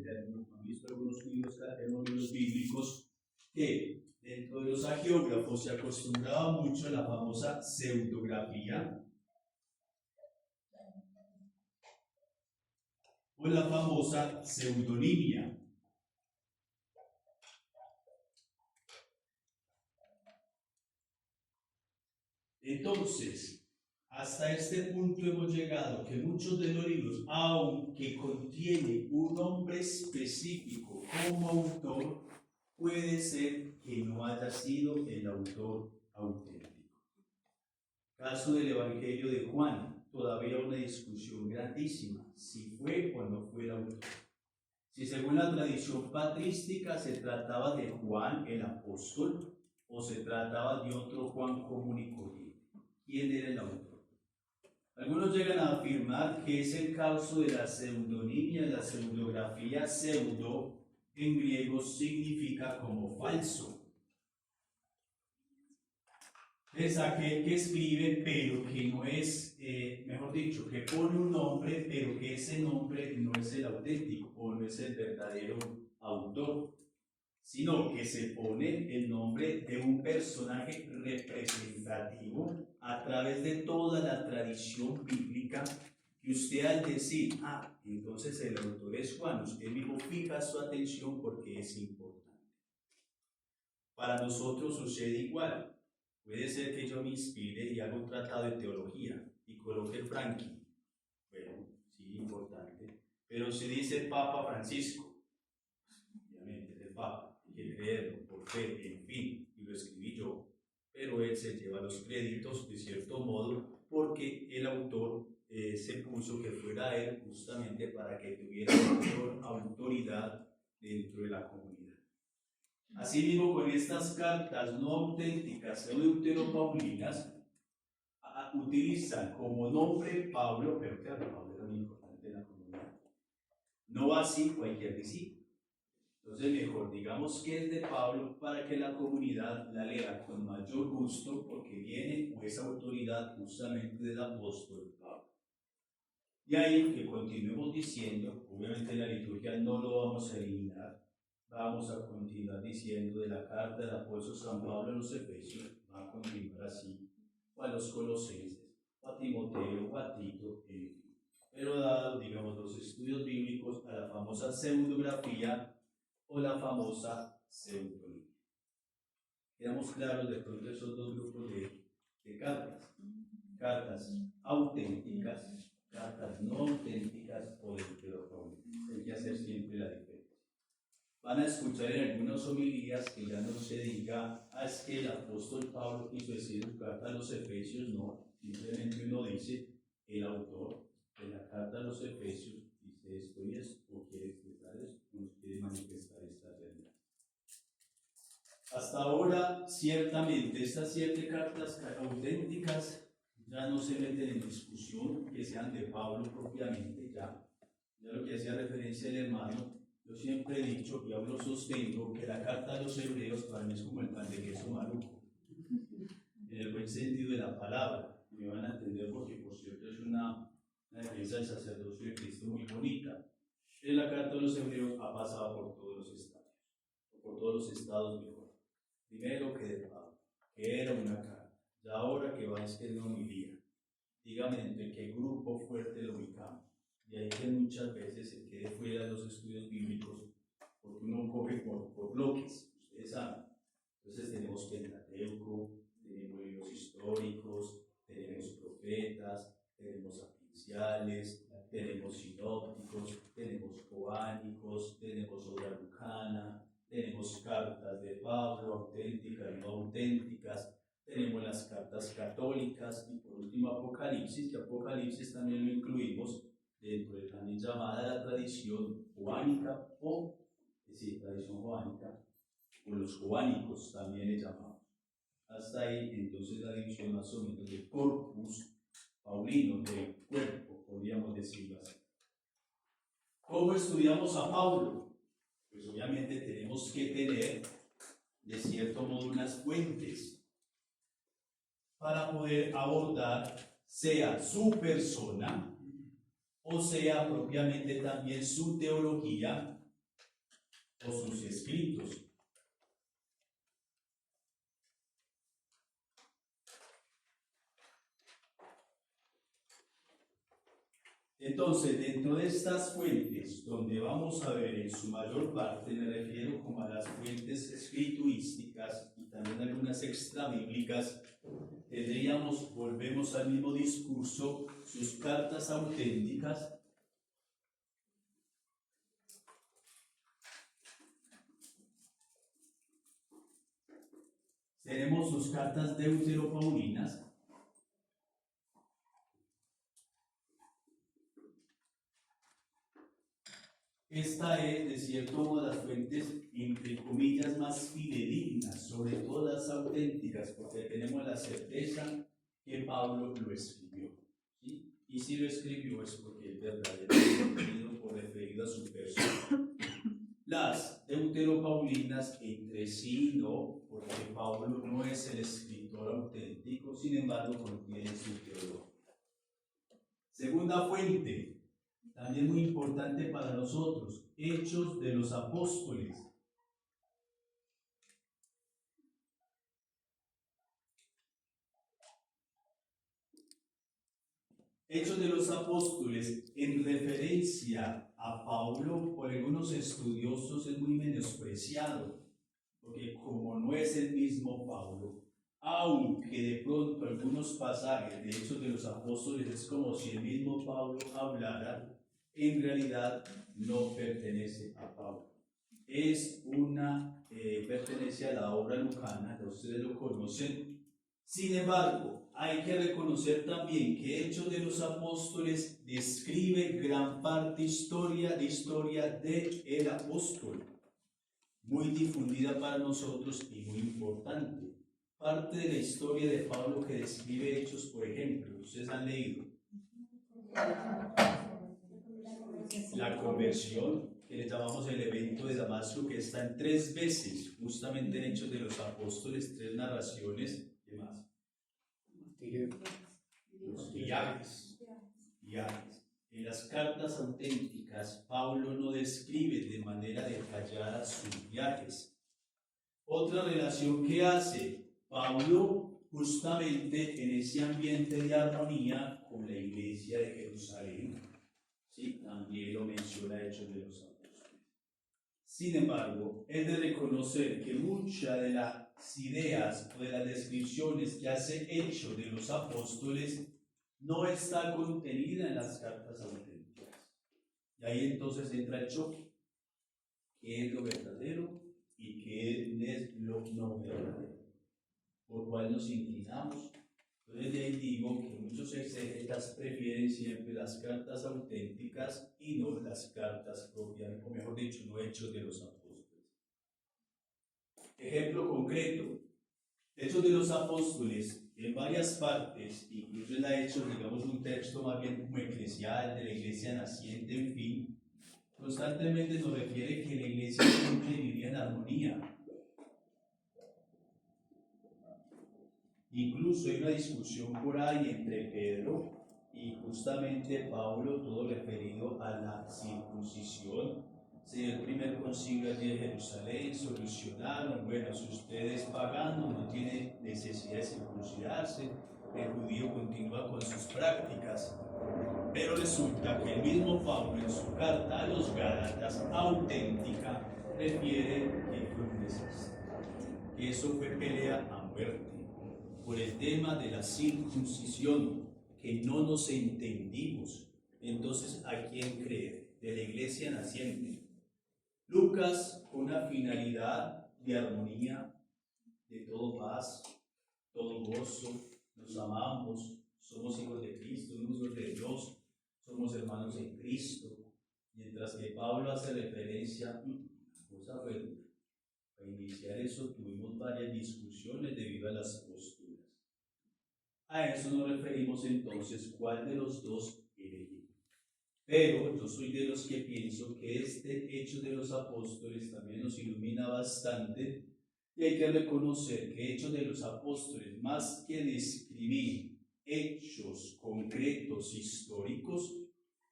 han visto algunos libros bíblicos, que dentro de los hagiógrafos se acostumbraba mucho a la famosa pseudografía o la famosa pseudonimia. Entonces, hasta este punto hemos llegado que muchos de los libros, aunque contiene un nombre específico como autor, puede ser que no haya sido el autor auténtico. Caso del Evangelio de Juan, todavía una discusión grandísima, si fue o no fue el autor. Si según la tradición patrística se trataba de Juan el apóstol o se trataba de otro Juan común y corriente. ¿Quién era el autor? Algunos llegan a afirmar que es el caso de la pseudonimia, la pseudografía. Pseudo en griego significa como falso. Es aquel que escribe pero que no es, mejor dicho, que pone un nombre pero que ese nombre no es el auténtico o no es el verdadero autor, sino que se pone el nombre de un personaje representativo a través de toda la tradición bíblica, que usted al decir, entonces el autor es Juan, usted mismo fija su atención porque es importante. Para nosotros sucede igual. Puede ser que yo me inspire y haga un tratado de teología y coloque Franklin. Bueno, sí, importante. Pero si dice Papa Francisco, obviamente es el Papa, hay que creerlo por fe, en fin, y lo escribí yo. Pero él se lleva los créditos de cierto modo porque el autor se puso que fuera él justamente para que tuviera mayor autoridad dentro de la comunidad. Asimismo, con estas cartas no auténticas deuteropaulinas, utilizan como nombre Pablo, pero claro, Pablo era muy importante en la comunidad, no así cualquier discípulo. Entonces, mejor digamos que es de Pablo para que la comunidad la lea con mayor gusto, porque viene con esa autoridad justamente del apóstol Pablo. Y ahí que continuemos diciendo, obviamente la liturgia no lo vamos a eliminar. Vamos a continuar diciendo de la carta del apóstol San Pablo a los Efesios, va a continuar así, o a los Colosenses, o a Timoteo, o a Tito, en fin. Pero dado, digamos, los estudios bíblicos a la famosa pseudografía o la famosa pseudonimia. Quedamos claros de todos esos dos grupos de cartas. Cartas auténticas, cartas no auténticas o deuteropaulinas. Hay que hacer siempre la diferencia. Van a escuchar en algunas homilías que ya no se diga, es que el apóstol Pablo quiso decir en carta a los Efesios, no, simplemente uno dice, el autor de la carta a los Efesios dice esto y esto, o quiere expresar esto, o quiere manifestar esta realidad. Hasta ahora, ciertamente, estas 7 cartas auténticas ya no se meten en discusión que sean de Pablo propiamente, ya lo que hacía referencia el hermano. Yo siempre he dicho y aún lo sostengo que la carta a los hebreos para mí es como el pan de queso maluco, en el buen sentido de la palabra. Me van a entender porque, por cierto, es una defensa del sacerdocio de Cristo muy bonita. En la carta a los hebreos ha pasado por todos los estadios, o por todos los estados mejor. Primero que de Pablo, que era una carta, y ahora que va a ser una homilía. Dígame entre qué grupo fuerte lo ubicamos. Y ahí que muchas veces se quede fuera de los estudios bíblicos, porque uno coge por bloques, ustedes saben. Entonces tenemos Pentateuco, tenemos libros históricos, tenemos profetas, tenemos sapienciales, tenemos sinópticos, tenemos joánicos, tenemos obra lucana, tenemos cartas de Pablo, auténticas y no auténticas, tenemos las cartas católicas y por último Apocalipsis, que Apocalipsis también lo incluimos dentro de también llamada la tradición joánica o, tradición joánica, o los joánicos también le llamamos. Hasta ahí, entonces, la división más o menos del corpus paulino, del cuerpo, podríamos decirlo así. ¿Cómo estudiamos a Pablo? Pues obviamente tenemos que tener, de cierto modo, unas fuentes para poder abordar, sea su persona, o sea propiamente también su teología, o sus escritos. Entonces, dentro de estas fuentes, donde vamos a ver en su mayor parte, me refiero como a las fuentes escriturísticas y también algunas extrabíblicas, tendríamos, volvemos al mismo discurso, sus cartas auténticas, tenemos sus cartas deuteropaulinas. Esta es, de cierto modo, las fuentes, entre comillas, más fidedignas, sobre todo las auténticas, porque tenemos la certeza que Pablo lo escribió. ¿Sí? Y si lo escribió es porque es verdaderamente por referido a su persona. Las deuteropaulinas entre sí no, porque Pablo no es el escritor auténtico, sin embargo contiene su teología. Segunda fuente, también muy importante para nosotros, Hechos de los Apóstoles. Hechos de los Apóstoles, en referencia a Pablo, por algunos estudiosos es muy menospreciado, porque como no es el mismo Pablo, aunque de pronto algunos pasajes de Hechos de los Apóstoles es como si el mismo Pablo hablara, en realidad no pertenece a Pablo. Es una, pertenece a la obra lucana, ustedes lo conocen. Sin embargo, hay que reconocer también que Hechos de los Apóstoles describe gran parte de el apóstol, muy difundida para nosotros y muy importante. Parte de la historia de Pablo que describe Hechos, por ejemplo, ustedes han leído la conversión, que le llamamos el evento de Damasco, que está en 3 veces, justamente en Hechos de los Apóstoles, 3 narraciones. ¿Qué más? Los viajes. En las cartas auténticas, Pablo no describe de manera detallada sus viajes. Otra relación que hace Pablo, justamente en ese ambiente de armonía con la iglesia de Jerusalén, ¿sí? También lo menciona Hechos de los Apóstoles. Sin embargo, es de reconocer que muchas de las ideas o de las descripciones que hace Hechos de los Apóstoles no está contenida en las cartas auténticas. Y ahí entonces entra el choque. ¿Qué es lo verdadero y qué es lo no verdadero? Por cuál nos inclinamos. Entonces de ahí digo que muchos exégetas prefieren siempre las cartas auténticas y no las cartas propias, o mejor dicho, no Hechos de los Apóstoles. Ejemplo concreto, Hechos de los Apóstoles, en varias partes, incluso él ha hecho, digamos, un texto más bien como eclesial, de la iglesia naciente, en fin, constantemente nos refiere que la iglesia siempre vivía en armonía. Incluso hay una discusión por ahí entre Pedro y justamente Pablo, todo referido a la circuncisión. Si el primer concilio allí de Jerusalén solucionaron, bueno, si usted es pagano, no tiene necesidad de circuncidarse, el judío continúa con sus prácticas. Pero resulta que el mismo Pablo en su carta a los Gálatas, auténtica, refiere que fue un desastre, que eso fue pelea a muerte por el tema de la circuncisión, que no nos entendimos. Entonces, ¿a quién creer? De la iglesia naciente. Lucas, con una finalidad de armonía, de todo paz, todo gozo, nos amamos, somos hijos de Cristo, hijos de Dios, somos hermanos en Cristo. Mientras que Pablo hace referencia, cosa fue, para iniciar eso tuvimos varias discusiones debido a las posturas. A eso nos referimos entonces, ¿cuál de los dos elegir? Pero yo soy de los que pienso que este Hecho de los Apóstoles también nos ilumina bastante, y hay que reconocer que Hechos de los Apóstoles, más que describir hechos concretos históricos,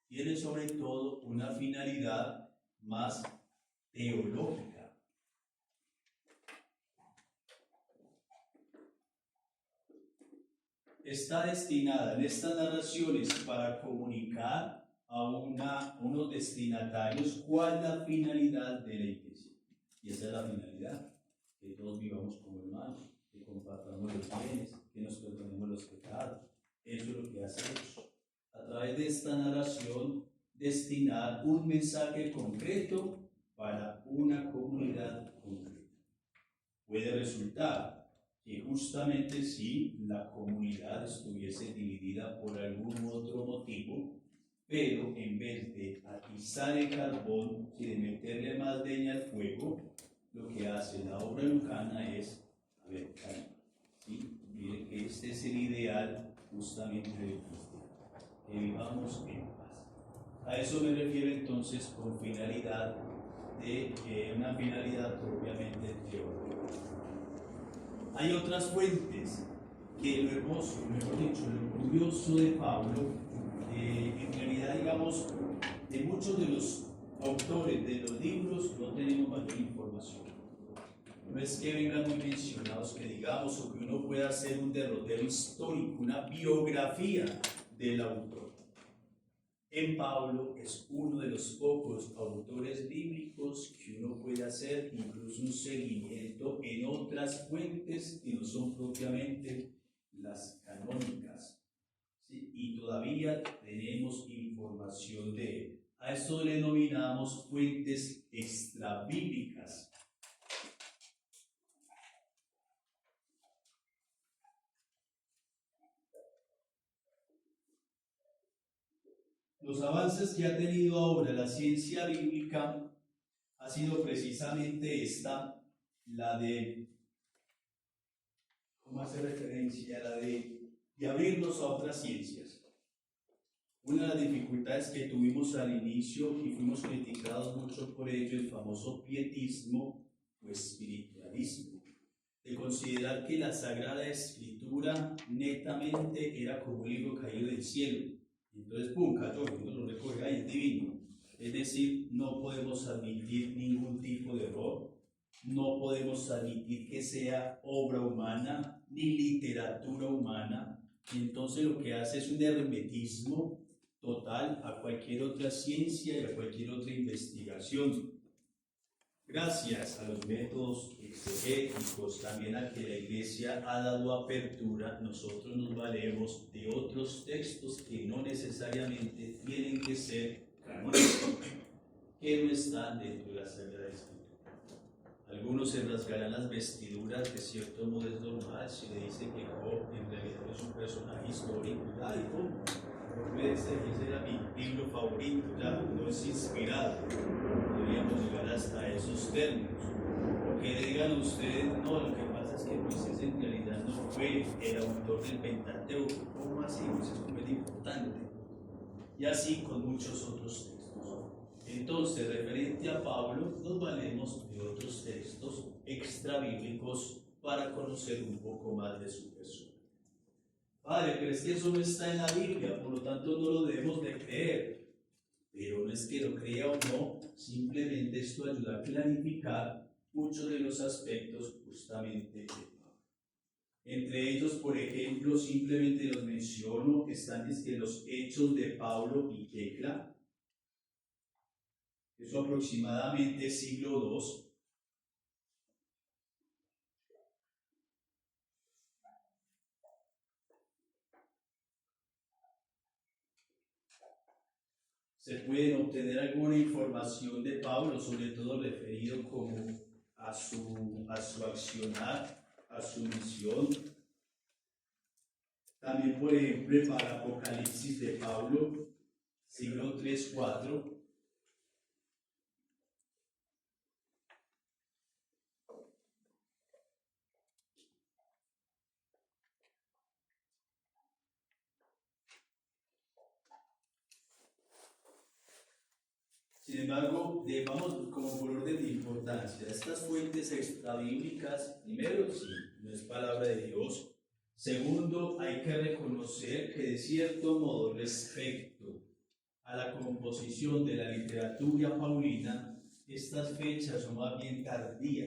tiene sobre todo una finalidad más teológica. Está destinada en estas narraciones para comunicar a unos destinatarios cuál es la finalidad de la iglesia. Y esa es la finalidad, que todos vivamos como hermanos, que compartamos los bienes, que nos perdonemos los pecados. Eso es lo que hacemos. A través de esta narración, destinar un mensaje concreto para una comunidad concreta. Puede resultar que justamente si la comunidad estuviese dividida por algún otro motivo, pero en vez de atizar el carbón y de meterle más leña al fuego, lo que hace la obra lucana es, a ver, calma, ¿sí? Mire que este es el ideal justamente del cristiano, que vivamos en paz. A eso me refiero entonces con finalidad una finalidad propiamente teológica. Hay otras fuentes que lo hermoso, mejor dicho, lo curioso de Pablo, en realidad, digamos, de muchos de los autores de los libros no tenemos mayor información. No es que vengan muy mencionados que digamos, o que uno pueda hacer un derrotero histórico, una biografía del autor. En Pablo es uno de los pocos autores bíblicos que uno puede hacer incluso un seguimiento en otras fuentes que no son propiamente las canónicas, ¿sí? Y todavía tenemos información de él. A esto le denominamos fuentes extrabíblicas. Los avances que ha tenido ahora la ciencia bíblica ha sido precisamente la de, ¿cómo hace referencia? La de abrirnos a otras ciencias. Una de las dificultades que tuvimos al inicio y fuimos criticados mucho por ello, el famoso pietismo o espiritualismo, de considerar que la Sagrada Escritura netamente era como un libro caído del cielo. Entonces, pum, cayó, uno lo recoge, ahí es divino. Es decir, no podemos admitir ningún tipo de error, no podemos admitir que sea obra humana ni literatura humana. Y entonces lo que hace es un hermetismo total a cualquier otra ciencia y a cualquier otra investigación. Gracias a los métodos exegéticos, también a que la Iglesia ha dado apertura, nosotros nos valemos de otros textos que no necesariamente tienen que ser canónicos, que no están dentro de la Sagrada Escritura. Algunos se rasgarán las vestiduras, de cierto modo es normal, si le dice que Job en realidad es un personaje histórico. Ay, ¿cómo? Puede ser que ese era mi libro favorito, ya no es inspirado. Podríamos llegar hasta esos términos. O que digan ustedes, no, lo que pasa es que Moisés en realidad no fue el autor del Pentateuco. ¿Cómo así? Moisés fue muy importante. Y así con muchos otros textos. Entonces, referente a Pablo, nos valemos de otros textos extrabíblicos para conocer un poco más de su persona. Padre, pero es que eso no está en la Biblia, por lo tanto no lo debemos de creer. Pero no es que lo crea o no, simplemente esto ayuda a clarificar muchos de los aspectos justamente de Pablo. Entre ellos, por ejemplo, simplemente los menciono, están los Hechos de Pablo y Tecla. Eso aproximadamente siglo II. Se pueden obtener alguna información de Pablo, sobre todo referido como a su accionar, a su misión. También, por ejemplo, para Apocalipsis de Pablo, siglo III-IV. Sin embargo, vamos como por orden de importancia. Estas fuentes extrabíblicas, primero, sí, no es palabra de Dios. Segundo, hay que reconocer que de cierto modo, respecto a la composición de la literatura paulina, estas fechas son más bien tardías.